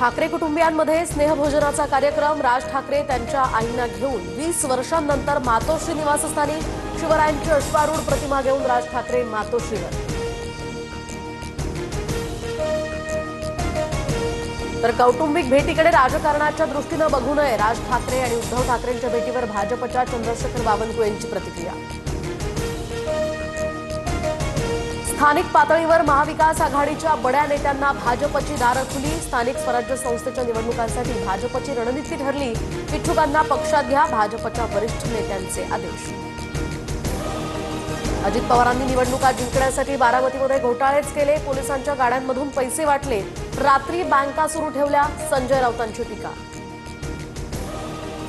ठाकरे कुटुंबियांमध्ये स्नेहभोजनाचा कार्यक्रम। राज ठाकरे त्यांच्या आईंना घेऊन 20 वर्षांनंतर मातोश्री निवासस्थानी। शिवरायांची अश्वारूढ प्रतिमा घेऊन राज ठाकरे मातोश्रीवर। तर कौटुंबिक भेटीकडे राजकारणाच्या दृष्टीने बघू नये, राज ठाकरे आणि उद्धव ठाकरेंच्या भेटीवर भाजपच्या चंद्रशेखर बावनकुळे यांची प्रतिक्रिया। स्थानिक पातळीवर महाविकास आघाडीच्या बड्या नेत्यांना भाजपची दारं खुली। स्थानिक स्वराज्य संस्थेच्या निवडणुकांसाठी भाजपची रणनीती ठरली। इच्छुकांना पक्षात घ्या, भाजपच्या वरिष्ठ नेत्यांचे आदेश। अजित पवारांनी निवडणुका जिंकण्यासाठी बारामतीमध्ये घोटाळेच केले। पोलिसांच्या गाड्यांमधून पैसे वाटले, रात्री बँका सुरू ठेवल्या, संजय राऊतांची टीका।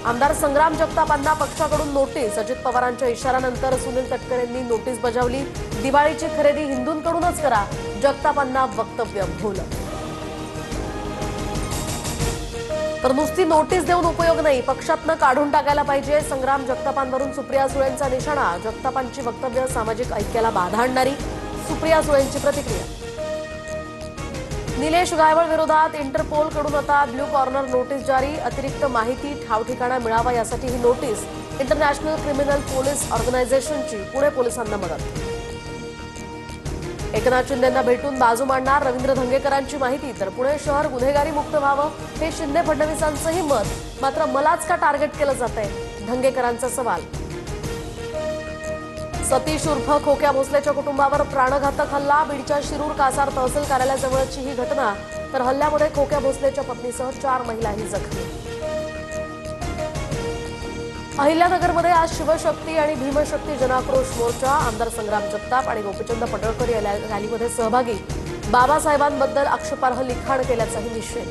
आमदार संग्राम जगतापांना पक्षाकडून नोटीस। अजित पवारांच्या इशाऱ्यानंतर सुनील तटकरेंनी नोटीस बजावली। दिवाळीची खरेदी हिंदूंकडूनच करा, जगतापांना वक्तव्य भोवलं। तर नुसती नोटीस देऊन उपयोग नाही, पक्षातनं काढून टाकायला पाहिजे। संग्राम जगतापांवरून सुप्रिया सुळेंचा निशाणा। जगतापांची वक्तव्य सामाजिक ऐक्याला बाधा आणणारी, सुप्रिया सुळेंची प्रतिक्रिया। निलेश गायवळ विरोधात इंटरपोलकडून आता ब्लू कॉर्नर नोटीस जारी। अतिरिक्त माहिती ठावठिकाणा मिळावा यासाठी ही notice. International criminal police ऑर्गनायझेशनची Pune पोलिसांना मदत। एकनाथ शिंदेंना भेटून बाजू मांडणार रवींद्र धंगेकरांची माहिती। तर पुणे शहर गुन्हेगारी मुक्त व्हावं हे शिंदे फडणवीसांचंही मत, मात्र मलाच का टार्गेट केलं जातंय, धंगेकरांचा सवाल। सतीश उर्फ खोक्या भोसलेच्या कुटुंबावर प्राणघातक हल्ला। बीडच्या शिरूर कासार तहसील कार्यालयाजवळची ही घटना। तर हल्ल्यामध्ये खोक्या भोसलेच्या पत्नीसह 4 महिलाही जखमी। अहिल्यानगरमध्ये आज शिवशक्ती आणि भीमशक्ती जनाक्रोश मोर्चा। आमदार संग्राम जगताप आणि गोपीचंद पडळकर या रॅलीमध्ये सहभागी। बाबासाहेबांबद्दल आक्षेपार्ह लिखाण केल्याचाही निषेध।